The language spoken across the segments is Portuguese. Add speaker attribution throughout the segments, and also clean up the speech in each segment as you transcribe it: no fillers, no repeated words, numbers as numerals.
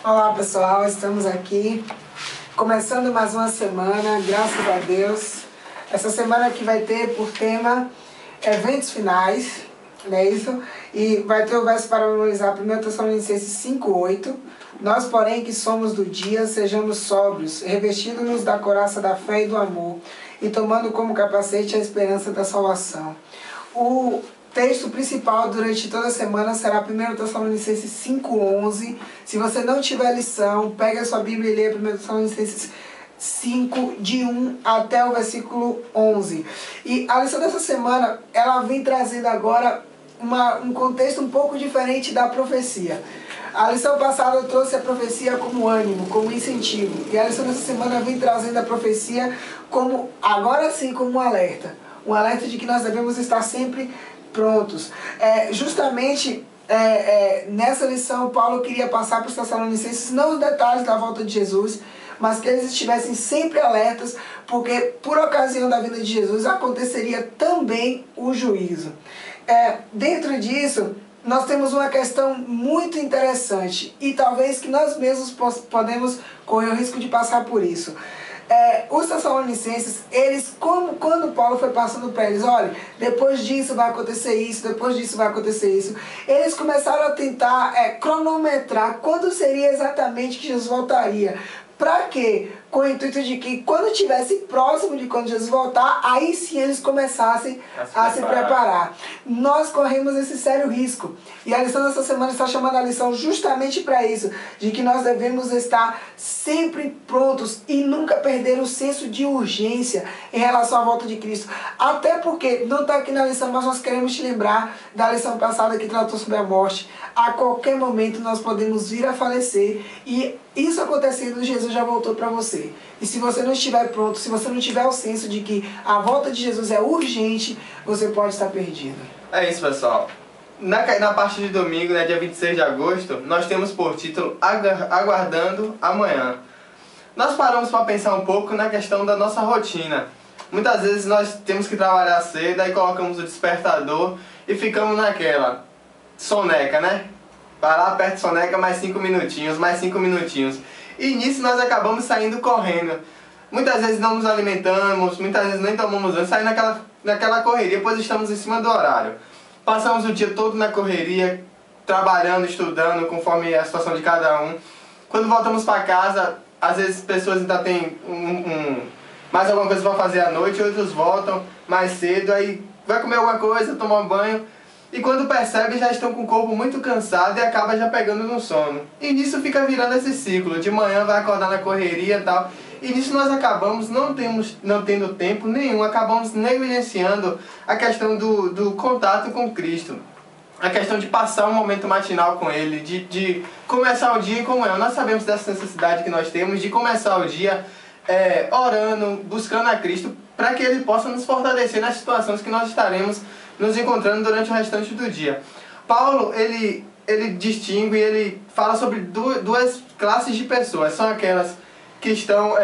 Speaker 1: Olá pessoal, estamos aqui começando mais uma semana, graças a Deus. Essa semana aqui vai ter por tema eventos finais, não é isso? E vai ter o verso para memorizar 1 Tessalonicenses 5:8. Nós, porém, que somos do dia, sejamos sóbrios, revestindo-nos da couraça da fé e do amor, e tomando como capacete a esperança da salvação. O texto principal durante toda a semana será 1 Tessalonicenses 5:11. Se você não tiver lição, pegue a sua Bíblia e leia 1 Tessalonicenses 5, de 1 até o versículo 11. E a lição dessa semana, ela vem trazendo agora um contexto um pouco diferente da profecia. A lição passada eu trouxe a profecia como ânimo, como incentivo. E a lição dessa semana vem trazendo a profecia como, agora sim, como um alerta. Um alerta de que nós devemos estar sempre prontos. Nessa lição, Paulo queria passar para os Tessalonicenses não os detalhes da volta de Jesus, mas que eles estivessem sempre alertas, porque por ocasião da vinda de Jesus aconteceria também o juízo. Dentro disso, nós temos uma questão muito interessante e talvez que nós mesmos podemos correr o risco de passar por isso. Os Tessalonicenses, eles, quando Paulo foi passando para eles, olha, depois disso vai acontecer isso, depois disso vai acontecer isso, eles começaram a tentar cronometrar quando seria exatamente que Jesus voltaria. Para quê? Com o intuito de que quando estivesse próximo de quando Jesus voltar, aí sim eles começassem a se preparar. Nós corremos esse sério risco. E a lição dessa semana está chamando a lição justamente para isso, de que nós devemos estar sempre prontos e nunca perder o senso de urgência em relação à volta de Cristo. Até porque, não está aqui na lição, mas nós queremos te lembrar da lição passada que tratou sobre a morte. A qualquer momento nós podemos vir a falecer e isso acontecendo, Jesus já voltou para você. E se você não estiver pronto, se você não tiver o senso de que a volta de Jesus é urgente, você pode estar perdido.
Speaker 2: É isso, pessoal. Na parte de domingo, dia 26 de agosto, nós temos por título Aguardando Amanhã. Nós paramos para pensar um pouco na questão da nossa rotina. Muitas vezes nós temos que trabalhar cedo, aí colocamos o despertador e ficamos naquela soneca, né? Vai lá, aperta soneca, mais 5 minutinhos, mais 5 minutinhos. E nisso nós acabamos saindo correndo. Muitas vezes não nos alimentamos, muitas vezes nem tomamos banho, saímos naquela correria, pois estamos em cima do horário. Passamos o dia todo na correria, trabalhando, estudando, conforme a situação de cada um. Quando voltamos para casa, às vezes pessoas ainda têm mais alguma coisa para fazer à noite, outros voltam mais cedo, aí vai comer alguma coisa, tomar um banho. E quando percebe, já estão com o corpo muito cansado e acaba já pegando no sono. E nisso fica virando esse ciclo. De manhã vai acordar na correria e tal. E nisso nós acabamos não tendo tempo nenhum, acabamos negligenciando a questão do contato com Cristo. A questão de passar um momento matinal com Ele, de começar o dia com Ele. Nós sabemos dessa necessidade que nós temos de começar o dia orando, buscando a Cristo, para que Ele possa nos fortalecer nas situações que nós estaremos nos encontrando durante o restante do dia. Paulo, ele distingue, ele fala sobre duas classes de pessoas. São aquelas que estão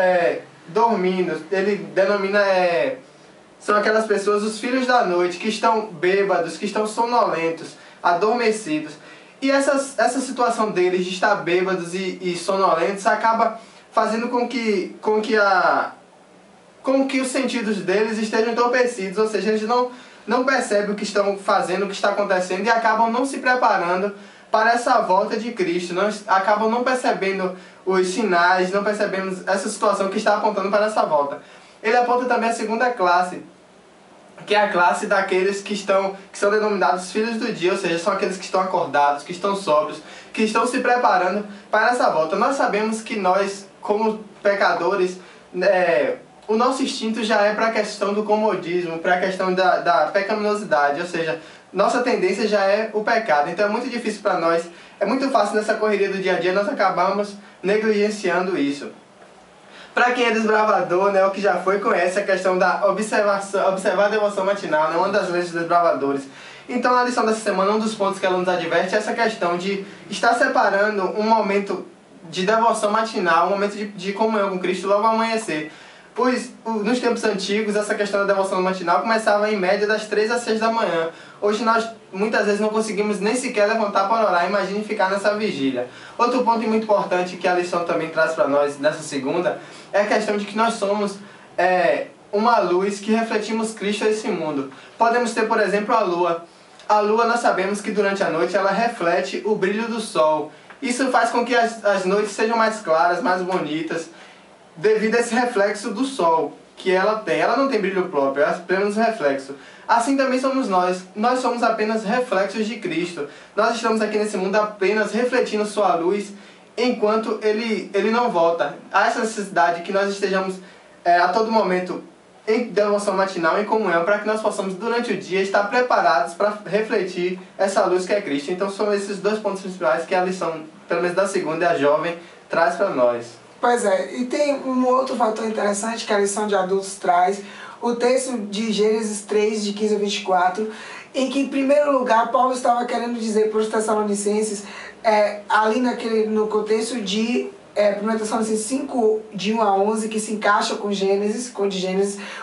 Speaker 2: dormindo, ele denomina, são aquelas pessoas, os filhos da noite, que estão bêbados, que estão sonolentos, adormecidos. E essa situação deles de estar bêbados e sonolentos acaba fazendo com que os sentidos deles estejam entorpecidos, ou seja, eles não percebem o que estão fazendo, o que está acontecendo e acabam não se preparando para essa volta de Cristo, acabam não percebendo os sinais, não percebendo essa situação que está apontando para essa volta. Ele aponta também a segunda classe, que é a classe daqueles que são denominados filhos do dia, ou seja, são aqueles que estão acordados, que estão sóbrios, que estão se preparando para essa volta. Nós sabemos que nós, como pecadores, o nosso instinto já é para a questão do comodismo, para a questão da pecaminosidade, ou seja, nossa tendência já é o pecado. Então é muito difícil para nós, é muito fácil nessa correria do dia a dia, nós acabamos negligenciando isso. Para quem é desbravador, o que já foi, conhece a questão da observar a devoção matinal, uma das leis dos desbravadores. Então na lição dessa semana, um dos pontos que ela nos adverte é essa questão de estar separando um momento de devoção matinal, um momento de comunhão com Cristo logo ao amanhecer. nos tempos antigos, essa questão da devoção matinal começava em média das 3 às 6 da manhã. Hoje nós muitas vezes não conseguimos nem sequer levantar para orar, imagine ficar nessa vigília. Outro ponto muito importante que a lição também traz para nós nessa segunda é a questão de que nós somos uma luz que refletimos Cristo a esse mundo. Podemos ter, por exemplo, a lua. A lua, nós sabemos que durante a noite ela reflete o brilho do sol. Isso faz com que as noites sejam mais claras, mais bonitas, devido a esse reflexo do sol que ela tem. Ela não tem brilho próprio, é apenas reflexo. Assim também somos nós. Nós somos apenas reflexos de Cristo. Nós estamos aqui nesse mundo apenas refletindo sua luz enquanto ele não volta. Há essa necessidade que nós estejamos a todo momento em devoção matinal, em comunhão, para que nós possamos durante o dia estar preparados para refletir essa luz que é Cristo. Então são esses dois pontos principais que a lição, pelo menos da segunda e a jovem, traz para nós.
Speaker 1: Pois é, e tem um outro fator interessante que a lição de adultos traz, o texto de Gênesis 3, de 15 a 24, em que, em primeiro lugar, Paulo estava querendo dizer para os Tessalonicenses, ali no contexto de 1 Tessalonicenses 5, de 1 a 11, que se encaixa com Gênesis,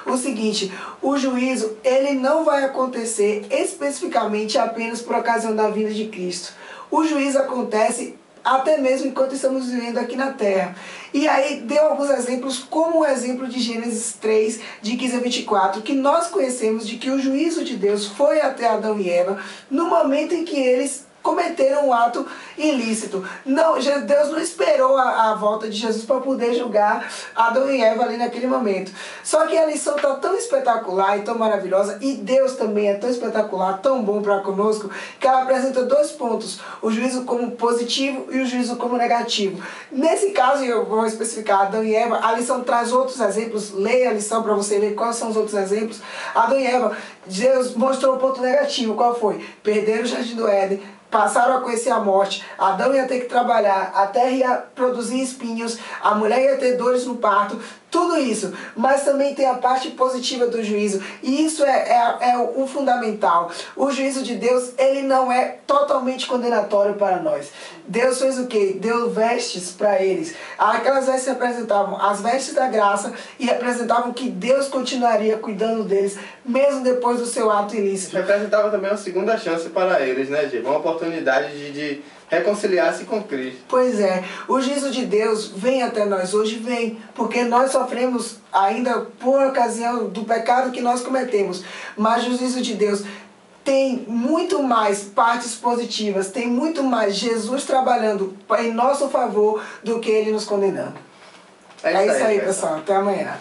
Speaker 1: o seguinte: o juízo ele não vai acontecer especificamente apenas por ocasião da vinda de Cristo. O juízo acontece até mesmo enquanto estamos vivendo aqui na Terra. E aí deu alguns exemplos, como o exemplo de Gênesis 3, de 15 a 24, que nós conhecemos de que o juízo de Deus foi até Adão e Eva no momento em que eles cometeram um ato ilícito. Não, Deus não esperou a volta de Jesus para poder julgar Adão e Eva ali naquele momento. Só que a lição está tão espetacular e tão maravilhosa, e Deus também é tão espetacular, tão bom para conosco, que ela apresenta dois pontos: o juízo como positivo e o juízo como negativo. Nesse caso, eu vou especificar Adão e Eva, a lição traz outros exemplos. Leia a lição para você ver quais são os outros exemplos. Adão e Eva, Deus mostrou o ponto negativo. Qual foi? Perderam o jardim do Éden, passaram a conhecer a morte. Adão ia ter que trabalhar, a terra ia produzir espinhos, a mulher ia ter dores no parto, tudo isso. Mas também tem a parte positiva do juízo, e isso é o fundamental. O juízo de Deus, ele não é totalmente condenatório para nós. Deus fez o quê? Deu vestes para eles. Aquelas vestes representavam as vestes da graça e representavam que Deus continuaria cuidando deles, mesmo depois do seu ato ilícito.
Speaker 2: Representava também uma segunda chance para eles, né, Diego? Uma oportunidade de reconciliar-se com Cristo.
Speaker 1: Pois é, o juízo de Deus vem até nós hoje, vem, porque nós sofremos ainda por ocasião do pecado que nós cometemos. Mas o juízo de Deus tem muito mais partes positivas, tem muito mais Jesus trabalhando em nosso favor do que Ele nos condenando. É isso aí, pessoal. Até amanhã.